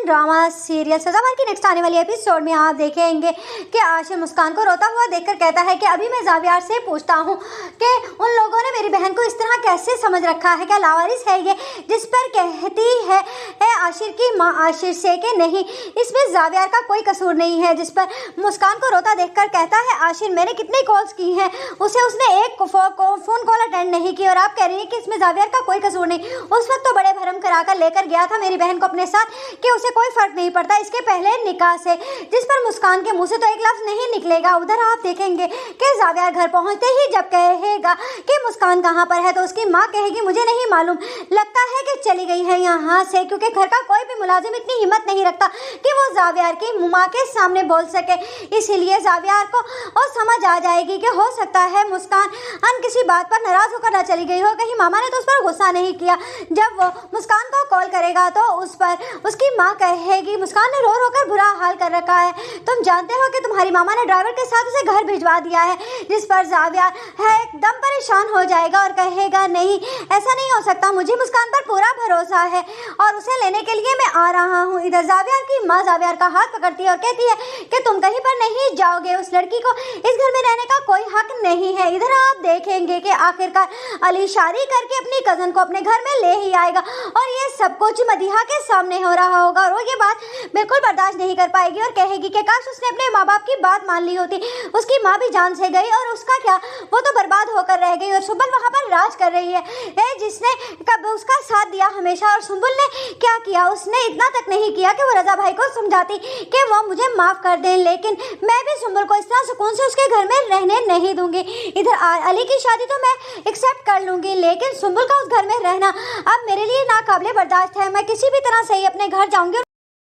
Drama serial सजावार की next आने वाली एपिसोड में आप देखेंगे कि आशिर मुस्कान को रोता हुआ देखकर कहता है कि अभी मैं जावियार से पूछता हूँ कि उन लोगों ने मेरी बहन को इस तरह कैसे समझ रखा है, क्या लावारिस है ये, जिस पर कहती है आशिर की माँ आशिर से कि नहीं, इसमें जावियार का कोई कसूर नहीं है। जिस पर मुस्कान को रोता देखकर कहता है आशिर मैंने कितनी कॉल्स की हैं, उसने एक फ़ोन कॉल अटेंड नहीं की और आप कह रही हैं कि इसमें जावियार का कोई कसूर नहीं। उस वक्त तो बड़े भरम कराकर लेकर गया था मेरी बहन को अपने साथ कि उसे कोई फर्क नहीं पड़ता इसके पहले निकाह से। जिस पर मुस्कान के मुंह से तो एक लफ्ज़ नहीं निकलेगा। उधर आप देखेंगे कि जावियार घर पहुंचते ही जब कहेगा कि मुस्कान कहाँ पर है तो उसकी माँ कहेगी मुझे नहीं मालूम, लगता है कि चली गई है यहाँ से, क्योंकि घर का कोई भी मुलाजिम इतनी हिम्मत नहीं रखता कि वो जावियार की माँ के सामने बोल सके। इसीलिए जावियार को और समझ आ जाएगी कि हो सकता है मुस्कान किसी बात पर नाराज होकर ना चली गई हो, कहीं मामा ने तो उस पर गुस्सा नहीं किया। जब वो मुस्कान को कॉल करेगा तो उस पर उसकी माँ कहेगी मुस्कान ने रो रो कर बुरा हाल कर रखा है, तुम जानते हो कि तुम्हारी मामा ने ड्राइवर के साथ उसे घर भिजवा दिया है। जिस पर जावियार है एकदम परेशान हो जाएगा और कहेगा नहीं, ऐसा नहीं हो सकता, मुझे मुस्कान पर पूरा भरोसा है और उसे लेने के लिए मैं आ रहा हूँ। इधर जावियार की माँ जावियार का हाथ पकड़ती है और कहती है कि तुम कहीं पर नहीं जाओगे, उस लड़की को इस घर में रहने का कोई हक नहीं है। इधर आप देखेंगे कि आखिरकार अली शादी करके अपनी कजन को अपने घर में ले ही आएगा और ये सब कुछ मदीहा के सामने हो रहा होगा और वो ये बात बिल्कुल बर्दाश्त नहीं कर पाएगी और कहेगी कि काश उसने अपने माँ बाप की बात मान ली होती। उसकी माँ भी जान से गई और उसका क्या, वो तो बर्बाद होकर रह गई और सुंबल वहाँ पर राज कर रही है जिसने कब उसका साथ दिया हमेशा। और सुंबल ने क्या किया, उसने इतना तक नहीं किया कि वो रजा भाई को समझाती कि वो मुझे माफ़ कर दें, लेकिन मैं भी सुंबल को इस तरह सुकून से उसके घर में रहने नहीं दूंगी। इधर अली की शादी तो मैं एक्सेप्ट कर लूँगी, लेकिन सुंबल का उस घर में रहना अब मेरे लिए नाकाबिले बर्दाश्त है। मैं किसी भी तरह से ही अपने घर जाऊँगी।